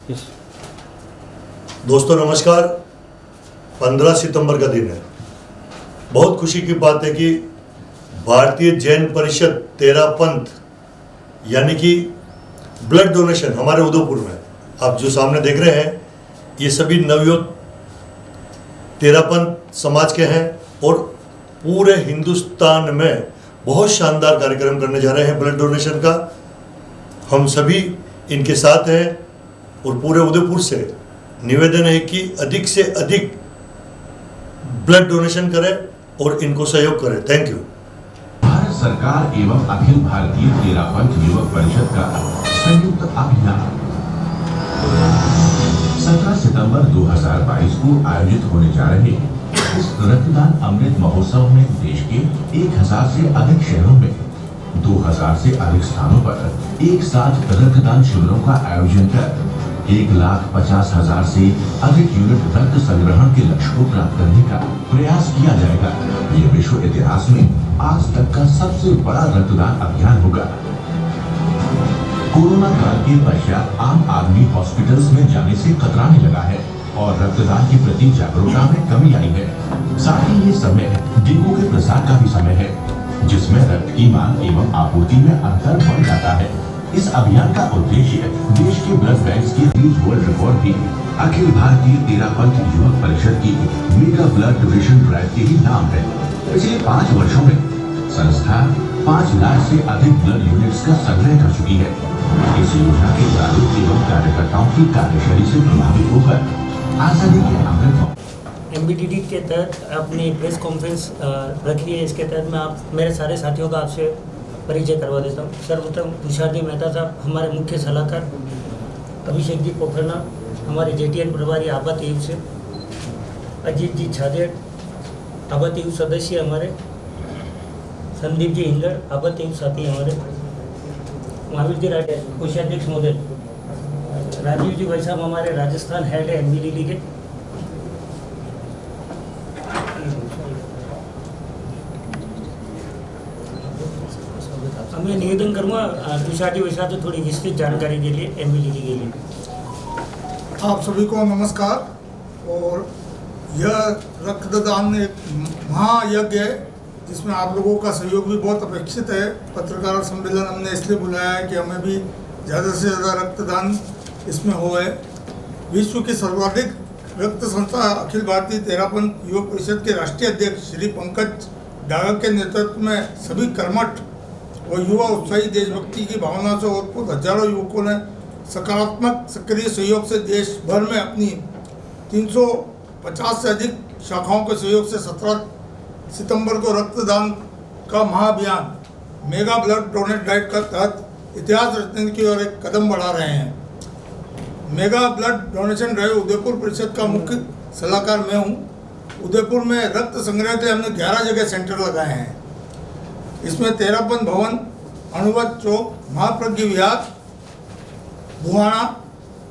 दोस्तों नमस्कार। 15 सितंबर का दिन है। बहुत खुशी की बात है कि भारतीय जैन परिषद तेरा पंथ यानी कि ब्लड डोनेशन हमारे उदयपुर में आप जो सामने देख रहे हैं ये सभी नवयुवक तेरा पंथ समाज के हैं और पूरे हिंदुस्तान में बहुत शानदार कार्यक्रम करने जा रहे हैं ब्लड डोनेशन का। हम सभी इनके साथ हैं और पूरे उदयपुर से निवेदन है कि अधिक से अधिक ब्लड डोनेशन करें और इनको सहयोग करें। Thank you. भारत सरकार एवं अखिल भारतीय तेरा पंथ युवक परिषद का संयुक्त अभियान 17 सितंबर 2022 को आयोजित होने जा रहे इस रक्तदान अमृत महोत्सव में देश के 1000 से अधिक शहरों में 2000 से अधिक स्थानों पर एक साथ रक्तदान शिविरों का आयोजन कर 1,50,000 से अधिक यूनिट रक्त संग्रहण के लक्ष्य को प्राप्त करने का प्रयास किया जाएगा। ये विश्व इतिहास में आज तक का सबसे बड़ा रक्तदान अभियान होगा। कोरोना काल के पश्चात आम आदमी हॉस्पिटल्स में जाने से कतराने लगा है और रक्तदान के प्रति जागरूकता में कमी आई है। साथ ही ये समय डेंगू के प्रसार का भी समय है, जिसमें रक्त की मांग एवं आपूर्ति में अंतर बढ़ जाता है। इस अभियान का उद्देश्य देश के ब्लड बैंक के गिनीज वर्ल्ड रिकॉर्ड की अखिल भारतीय तेरा पंथ युवक परिषद की मेगा ब्लड डोनेशन ड्राइव के ही नाम है। पिछले 5 वर्षों में संस्था 5 लाख से अधिक ब्लड यूनिट्स का संग्रह कर चुकी है। इस योजना के जागरूक एवं कार्यकर्ताओं की कार्यशैली से प्रभावित होकर आजादी के अमृत एमबीडीडी के तहत अपनी प्रेस कॉन्फ्रेंस रखी है। इसके तहत मैं मेरे सारे साथियों का आपसे परिचय करवा देता हूँ। सर्वप्रथम तुषार जी मेहता साहब हमारे मुख्य सलाहकार, अभिषेक जी पोखरना हमारे जेटीएन प्रभारी आबा टीम से, अजीत जी छाजेड़ आबा टीम सदस्य हमारे, संदीप जी हिंगड़ आबा टीम साथी हमारे, महावीर जी राठे कोषाध्यक्ष महोदय, राजीव जी भाई साहब हमारे राजस्थान हेड है एमबीडीडी के। मैं निवेदन करूंगा तुषार जी वैसा तो थोड़ी विस्तृत जानकारी के लिए एमबीडीडी के लिए। आप सभी को नमस्कार। और यह रक्तदान एक महायज्ञ है जिसमें आप लोगों का सहयोग भी बहुत अपेक्षित है। पत्रकार सम्मेलन हमने इसलिए बुलाया है कि हमें भी ज़्यादा से ज़्यादा रक्तदान इसमें हो है। विश्व की सर्वाधिक रक्त संस्था अखिल भारतीय तेरा पंथ युवक परिषद के राष्ट्रीय अध्यक्ष श्री पंकज डागर के नेतृत्व में सभी कर्मठ और युवा उत्साही देशभक्ति की भावना से ओतप्रोत हजारों युवकों ने सकारात्मक सक्रिय सहयोग से देश भर में अपनी 350 से अधिक शाखाओं के सहयोग से 17 सितंबर को रक्तदान का महाअभियान मेगा ब्लड डोनेट ड्राइव के तहत इतिहास रचने की ओर एक कदम बढ़ा रहे हैं। Mega blood donation drive Udaipur परिषद का मुख्य सलाहकार मैं हूँ। उदयपुर में रक्त संग्रह के लिए हमने 11 जगह सेंटर लगाए हैं। इसमें तेरापंथ भवन, अणुवत चौक, महाप्रज्ञ विहार, बुहाना,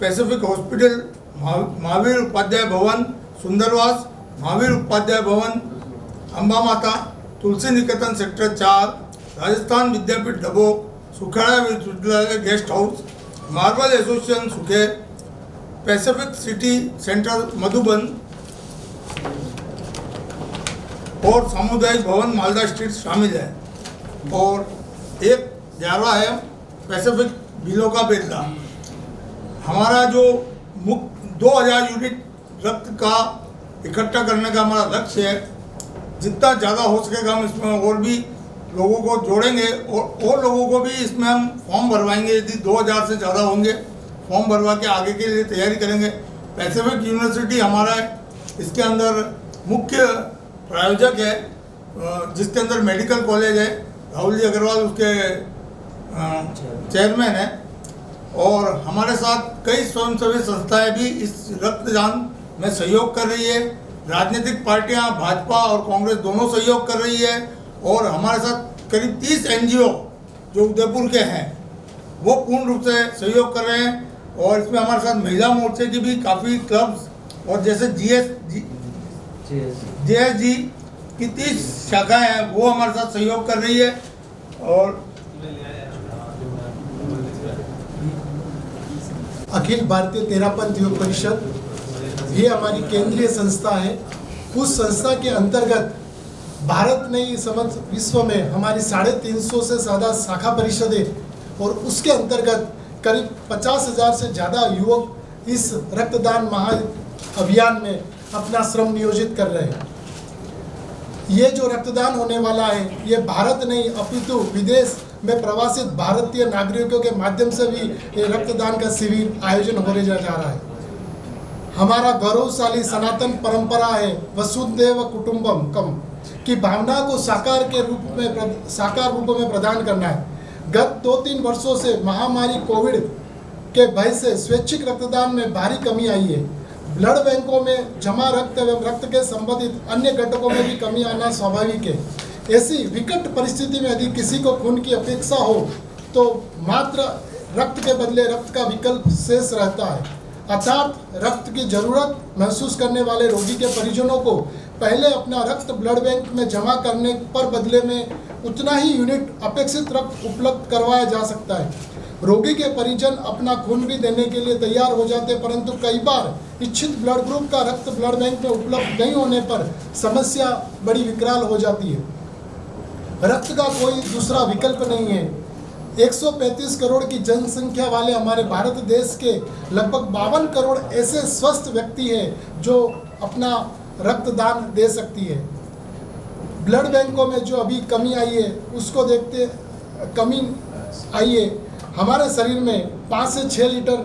पैसिफिक हॉस्पिटल, महावीर उपाध्याय भवन, सुंदरवास, महावीर उपाध्याय भवन, अम्बा माता, तुलसी निकेतन सेक्टर 4, राजस्थान विद्यापीठ डबो, सुखेड़ा विश्वविद्यालय गेस्ट हाउस, मार्बल एसोसिएशन सुखे, पैसिफिक सिटी सेंटर मधुबन और सामुदायिक भवन मालदा स्ट्रीट शामिल है। और एक 11वां है पैसिफिक बिलो का बेल्ला। हमारा जो मुख्य 2000 यूनिट रक्त का इकट्ठा करने का हमारा लक्ष्य है। जितना ज़्यादा हो सकेगा हम इसमें और भी लोगों को जोड़ेंगे और लोगों को भी इसमें हम फॉर्म भरवाएंगे। यदि 2000 से ज़्यादा होंगे फॉर्म भरवा के आगे के लिए तैयारी करेंगे। पैसिफिक यूनिवर्सिटी हमारा है, इसके अंदर मुख्य प्रायोजक है, जिसके अंदर मेडिकल कॉलेज है। राहुल जी अग्रवाल उसके चेयरमैन है। और हमारे साथ कई स्वयंसेवी संस्थाएं भी इस रक्तदान में सहयोग कर रही है। राजनीतिक पार्टियां भाजपा और कांग्रेस दोनों सहयोग कर रही है। और हमारे साथ करीब 30 एनजीओ जो उदयपुर के हैं वो पूर्ण रूप से सहयोग कर रहे हैं। और इसमें हमारे साथ महिला मोर्चे की भी काफ़ी क्लब्स और जैसे जेएसजी की 30 शाखाएं हैं वो हमारे साथ सहयोग कर रही है। और अखिल भारतीय तेरापंथ योग परिषद ये हमारी केंद्रीय संस्था है। उस संस्था के अंतर्गत भारत नहीं समस्त विश्व में हमारी 350 से ज़्यादा शाखा परिषदें और उसके अंतर्गत करीब 50,000 से ज़्यादा युवक इस रक्तदान महाअभियान में अपना श्रम नियोजित कर रहे हैं। ये जो रक्तदान होने वाला है ये भारत नहीं अपितु विदेश में प्रवासित भारतीय नागरिकों के माध्यम से भी ये रक्तदान का शिविर आयोजन होने जा रहा है। हमारा गौरवशाली सनातन परंपरा है वसुधैव कुटुंबकम की भावना को साकार रूप में प्रदान करना है। गत 2-3 वर्षों से महामारी कोविड के भय से स्वैच्छिक रक्तदान में भारी कमी आई है। ब्लड बैंकों में जमा रक्त एवं रक्त के संबंधित अन्य घटकों में भी कमी आना स्वाभाविक है। ऐसी विकट परिस्थिति में यदि किसी को खून की अपेक्षा हो तो मात्र रक्त के बदले रक्त का विकल्प शेष रहता है, अर्थात रक्त की जरूरत महसूस करने वाले रोगी के परिजनों को पहले अपना रक्त ब्लड बैंक में जमा करने पर बदले में उतना ही यूनिट अपेक्षित रक्त उपलब्ध करवाया जा सकता है। रोगी के परिजन अपना खून भी देने के लिए तैयार हो जाते, परंतु कई बार इच्छित ब्लड ग्रुप का रक्त ब्लड बैंक में उपलब्ध नहीं होने पर समस्या बड़ी विकराल हो जाती है। रक्त का कोई दूसरा विकल्प नहीं है। 135 करोड़ की जनसंख्या वाले हमारे भारत देश के लगभग 52 करोड़ ऐसे स्वस्थ व्यक्ति हैं जो अपना रक्तदान दे सकती है। ब्लड बैंकों में जो अभी कमी आई है उसको देखते कमी आई है। हमारे शरीर में 5 से 6 लीटर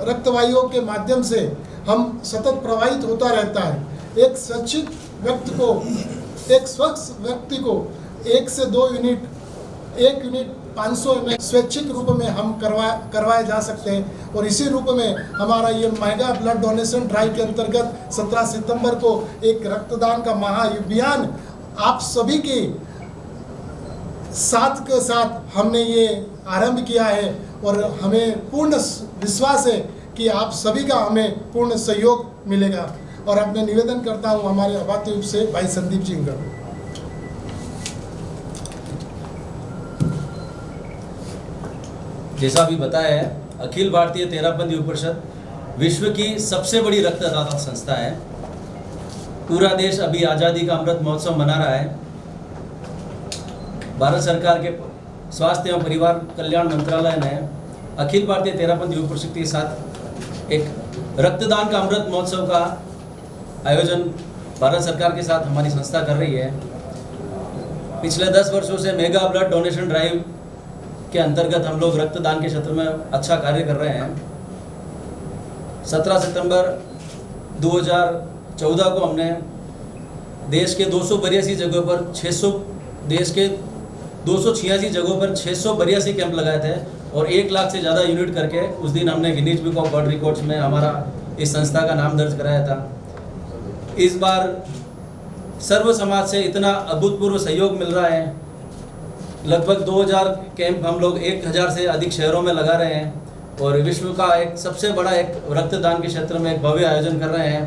रक्तवायुओं के माध्यम से हम सतत प्रवाहित होता रहता है। एक स्वस्थ व्यक्ति को 1 से 2 यूनिट 1 यूनिट 500 ml स्वैच्छिक रूप में हम करवाए जा सकते हैं। और इसी रूप में हमारा ये मेगा ब्लड डोनेशन ड्राइव के अंतर्गत 17 सितंबर को एक रक्तदान का महाअभियान आप सभी के साथ के साथ हमने ये आरंभ किया है और हमें पूर्ण विश्वास है कि आप सभी का हमें पूर्ण सहयोग मिलेगा। और अब मैं निवेदन करता हूँ हमारे अभातुप से भाई संदीप जी का। जैसा अभी बताया है, अखिल भारतीय तेरापंथ योग परिषद विश्व की सबसे बड़ी रक्तदाता संस्था है। पूरा देश अभी आज़ादी का अमृत महोत्सव मना रहा है। भारत सरकार के स्वास्थ्य एवं परिवार कल्याण मंत्रालय ने अखिल भारतीय तेरापंथ योग परिषद के साथ एक रक्तदान का अमृत महोत्सव का आयोजन भारत सरकार के साथ हमारी संस्था कर रही है। पिछले 10 वर्षों से मेगा ब्लड डोनेशन ड्राइव के अंतर्गत हम लोग रक्तदान के क्षेत्र में अच्छा कार्य कर रहे हैं। 17 सितंबर 2014 को हमने देश के 282 जगहों पर 286 जगहों पर 682 कैंप लगाए थे और 1 लाख से ज़्यादा यूनिट करके उस दिन हमने Guinness book of world records में हमारा इस संस्था का नाम दर्ज कराया था। इस बार सर्व समाज से इतना अभूतपूर्व सहयोग मिल रहा है। लगभग 2000 कैंप हम लोग 1000 से अधिक शहरों में लगा रहे हैं और विश्व का एक सबसे बड़ा एक रक्तदान के क्षेत्र में एक भव्य आयोजन कर रहे हैं।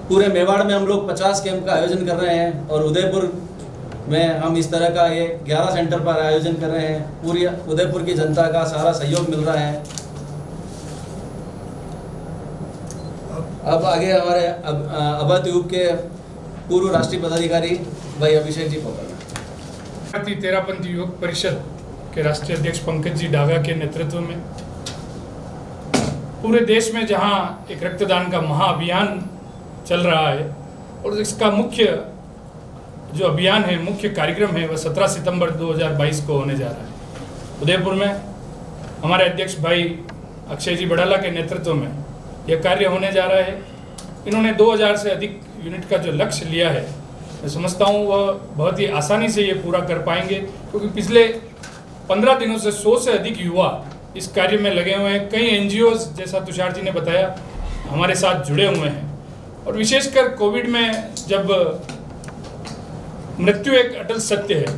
पूरे मेवाड़ में हम लोग 50 कैंप का आयोजन कर रहे हैं और उदयपुर में हम इस तरह का ये 11 सेंटर पर आयोजन कर रहे हैं। पूरी उदयपुर की जनता का सारा सहयोग मिल रहा है। अब आगे हमारे अभातुप के पूर्व राष्ट्रीय पदाधिकारी भाई अभिषेक जी पकड़। भारतीय तेरापंथ योग परिषद के राष्ट्रीय अध्यक्ष पंकज जी डागा के नेतृत्व में पूरे देश में जहां एक रक्तदान का महाअभियान चल रहा है और इसका मुख्य जो अभियान है, मुख्य कार्यक्रम है, वह 17 सितंबर 2022 को होने जा रहा है। उदयपुर में हमारे अध्यक्ष भाई अक्षय जी बड़ाला के नेतृत्व में यह कार्य होने जा रहा है। इन्होंने 2000 से अधिक यूनिट का जो लक्ष्य लिया है, मैं समझता हूँ वह बहुत ही आसानी से ये पूरा कर पाएंगे, क्योंकि पिछले 15 दिनों से 100 से अधिक युवा इस कार्य में लगे हुए हैं। कई NGOs जैसा तुषार जी ने बताया हमारे साथ जुड़े हुए हैं और विशेषकर कोविड में जब मृत्यु एक अटल सत्य है,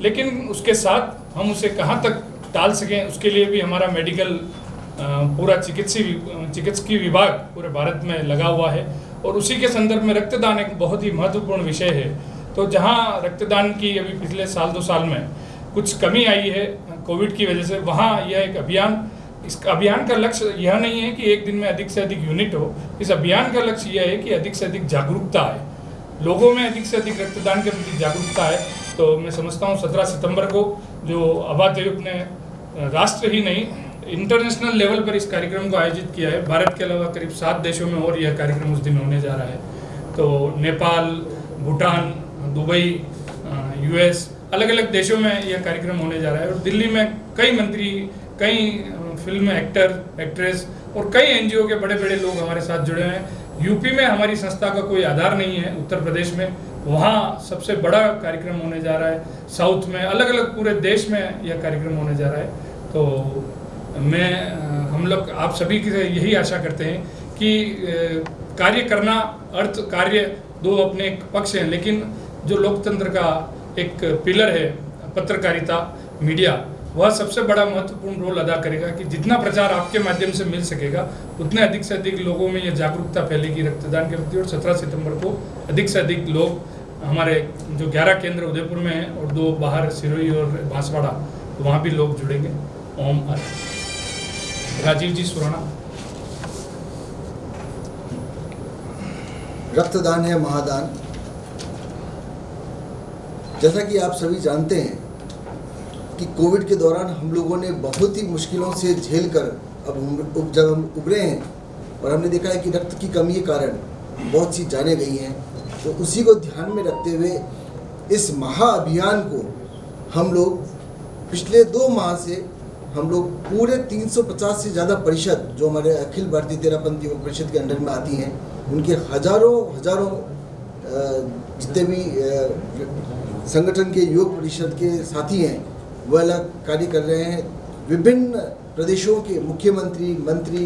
लेकिन उसके साथ हम उसे कहाँ तक टाल सकें उसके लिए भी हमारा मेडिकल पूरा चिकित्सकीय विभाग पूरे भारत में लगा हुआ है और उसी के संदर्भ में रक्तदान एक बहुत ही महत्वपूर्ण विषय है। तो जहाँ रक्तदान की अभी पिछले 1-2 साल में कुछ कमी आई है कोविड की वजह से, वहाँ यह एक अभियान इस अभियान का लक्ष्य यह नहीं है कि एक दिन में अधिक से अधिक यूनिट हो। इस अभियान का लक्ष्य यह है कि अधिक से अधिक जागरूकता है, लोगों में अधिक से अधिक रक्तदान के प्रति जागरूकता है। तो मैं समझता हूँ 17 सितंबर को जो आभा तैयूब ने राष्ट्र ही नहीं इंटरनेशनल लेवल पर इस कार्यक्रम को आयोजित किया है। भारत के अलावा करीब 7 देशों में और यह कार्यक्रम उस दिन होने जा रहा है। तो नेपाल, भूटान, दुबई, यूएस, अलग अलग देशों में यह कार्यक्रम होने जा रहा है। और दिल्ली में कई मंत्री, कई फिल्म एक्टर, एक्ट्रेस और कई एनजीओ के बड़े बड़े लोग हमारे साथ जुड़े हैं। यूपी में हमारी संस्था का कोई आधार नहीं है, उत्तर प्रदेश में वहाँ सबसे बड़ा कार्यक्रम होने जा रहा है। साउथ में, अलग अलग पूरे देश में यह कार्यक्रम होने जा रहा है। तो हम लोग आप सभी से यही आशा करते हैं कि कार्य करना, अर्थ कार्य दो अपने एक पक्ष हैं, लेकिन जो लोकतंत्र का एक पिलर है पत्रकारिता, मीडिया, वह सबसे बड़ा महत्वपूर्ण रोल अदा करेगा कि जितना प्रचार आपके माध्यम से मिल सकेगा उतने अधिक से अधिक लोगों में यह जागरूकता फैलेगी रक्तदान के प्रति। और 17 सितंबर को अधिक से अधिक लोग हमारे जो 11 केंद्र उदयपुर में हैं और 2 बाहर सिरोही और बांसवाड़ा, तो वहाँ भी लोग जुड़ेंगे। ओम राजीव जी सुराणा। रक्तदान है महादान। जैसा कि आप सभी जानते हैं कि कोविड के दौरान हम लोगों ने बहुत ही मुश्किलों से झेल कर अब जब हम उभरे हैं और हमने देखा है कि रक्त की कमी के कारण बहुत सी जानें गई हैं, तो उसी को ध्यान में रखते हुए इस महाअभियान को हम लोग पिछले 2 माह से हम लोग पूरे 350 से ज़्यादा परिषद जो हमारे अखिल भारतीय तेरापंथी योग परिषद के अंडर में आती हैं, उनके हजारों जितने भी संगठन के योग परिषद के साथी हैं वह अलग कार्य कर रहे हैं। विभिन्न प्रदेशों के मुख्यमंत्री, मंत्री,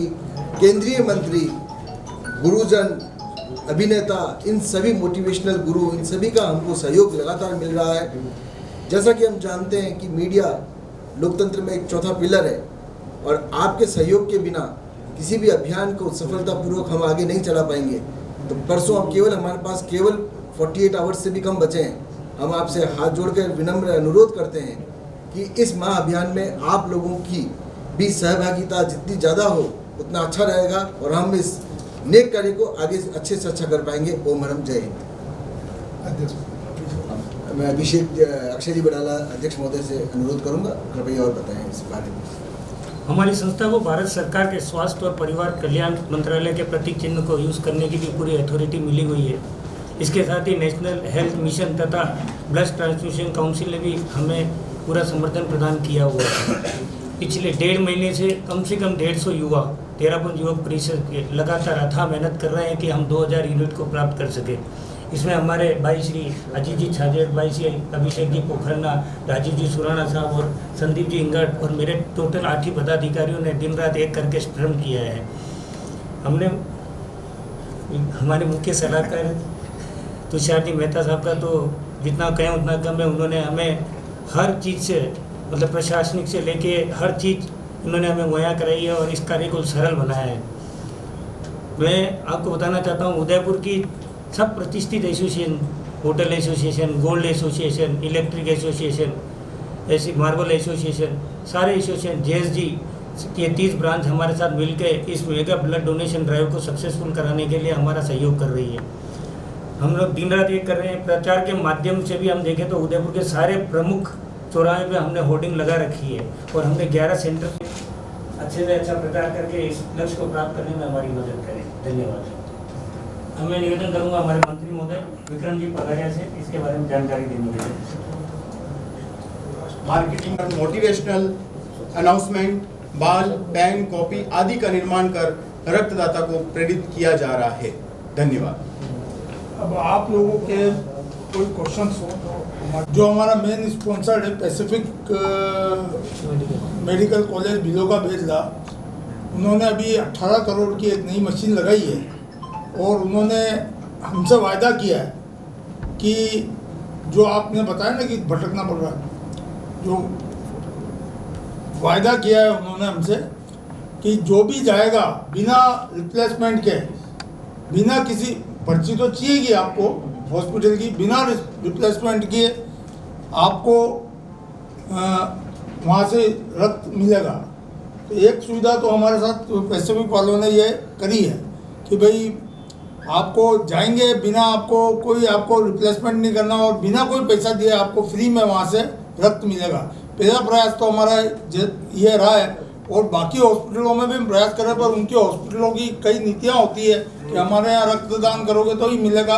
केंद्रीय मंत्री, गुरुजन, अभिनेता, इन सभी मोटिवेशनल गुरु, इन सभी का हमको सहयोग लगातार मिल रहा है। जैसा कि हम जानते हैं कि मीडिया लोकतंत्र में एक चौथा पिलर है और आपके सहयोग के बिना किसी भी अभियान को सफलतापूर्वक हम आगे नहीं चला पाएंगे। तो परसों हमारे पास केवल 48 आवर्स से भी कम बचे हैं। हम आपसे हाथ जोड़कर विनम्र अनुरोध करते हैं कि इस महाअभियान में आप लोगों की भी सहभागिता जितनी ज़्यादा हो उतना अच्छा रहेगा और हम इस नेक कार्य को आगे अच्छे से अच्छा कर पाएंगे। ओम हरम, जय हिंद। मैं अभिषेक अक्षय जी बड़ाला अध्यक्ष महोदय से अनुरोध करूंगा, कृपया और बताएं इस बारे में। हमारी संस्था को भारत सरकार के स्वास्थ्य और परिवार कल्याण मंत्रालय के प्रतीक चिन्ह को यूज़ करने की भी पूरी अथॉरिटी मिली हुई है। इसके साथ ही नेशनल हेल्थ मिशन तथा ब्लड ट्रांसफ्यूजन काउंसिल ने भी हमें पूरा समर्थन प्रदान किया हुआ है। पिछले 1.5 महीने से कम 150 युवा तेरापंथ युवक परिषद के लगातार अथाह मेहनत कर रहे हैं कि हम 2000 यूनिट को प्राप्त कर सकें। इसमें हमारे भाई श्री अजीत जी छाजेड़, भाई श्री अभिषेक जी पोखरना, राजीव जी सुराणा साहब और संदीप जी इंगट और मेरे टोटल 8 ही पदाधिकारियों ने दिन रात एक करके श्रम किया है। हमने हमारे मुख्य सलाहकार तुषार जी मेहता साहब का तो जितना कहें उतना कम है। उन्होंने हमें हर चीज़ से, मतलब प्रशासनिक से लेके हर चीज़ उन्होंने हमें मुहैया कराई है और इस कार्य को सरल बनाया है। मैं आपको बताना चाहता हूँ, उदयपुर की सब प्रतिष्ठित association, hotel association, gold association, electric association, ऐसी मार्बल एसोसिएशन, सारे एसोसिएशन, JSG ये 30 ब्रांच हमारे साथ मिलकर इस मेगा ब्लड डोनेशन ड्राइव को सक्सेसफुल कराने के लिए हमारा सहयोग कर रही है। हम लोग दिन रात ये कर रहे हैं। प्रचार के माध्यम से भी हम देखें तो उदयपुर के सारे प्रमुख चौराहे पे हमने होर्डिंग लगा रखी है और हमने 11 सेंटर अच्छे से अच्छा प्रचार करके इस लक्ष्य को प्राप्त करने में हमारी मदद करें। धन्यवाद। अब मैं निवेदन करूंगा हमारे मंत्री महोदय विक्रम जी पगारिया से इसके बारे में जानकारी देने के लिए। मार्केटिंग और मोटिवेशनल अनाउंसमेंट, बाल, पेन, कॉपी आदि का निर्माण कर रक्तदाता को प्रेरित किया जा रहा है। धन्यवाद। अब आप लोगों के कोई क्वेश्चन हो तो जो हमारा मेन स्पॉन्सर है पैसिफिक मेडिकल कॉलेज भिलोगा बेजला, उन्होंने अभी 18 करोड़ की एक नई मशीन लगाई है और उन्होंने हमसे वायदा किया है कि जो आपने बताया ना कि भटकना पड़ रहा है, जो वायदा किया है उन्होंने हमसे कि जो भी जाएगा बिना रिप्लेसमेंट के, बिना किसी पर्ची तो चाहिए आपको हॉस्पिटल की, बिना रिप्लेसमेंट के आपको वहाँ से रक्त मिलेगा। तो एक सुविधा तो हमारे साथ पैसिफिक वालों ने ये करी है कि भाई आपको जाएंगे बिना आपको कोई आपको रिप्लेसमेंट नहीं करना और बिना कोई पैसा दिए आपको फ्री में वहाँ से रक्त मिलेगा। पहला प्रयास तो हमारा ये रहा है और बाकी हॉस्पिटलों में भी हम प्रयास करें, पर उनकी हॉस्पिटलों की कई नीतियाँ होती है कि हमारे यहाँ रक्तदान करोगे तो ही मिलेगा।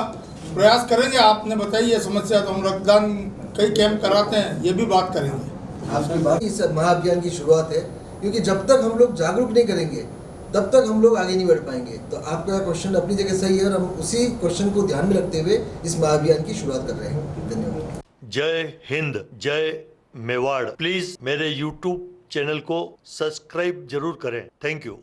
प्रयास करेंगे, आपने बताई है समस्या, तो हम रक्तदान कई कैंप कराते हैं, ये भी बात करेंगे। आपकी बात इस महाअभियान की शुरुआत है, क्योंकि जब तक हम लोग जागरूक नहीं करेंगे तब तक हम लोग आगे नहीं बढ़ पाएंगे। तो आपका क्वेश्चन अपनी जगह सही है और हम उसी क्वेश्चन को ध्यान में रखते हुए इस महाअभियान की शुरुआत कर रहे हैं। धन्यवाद। जय हिंद, जय मेवाड़। प्लीज मेरे YouTube चैनल को सब्सक्राइब जरूर करें। Thank you.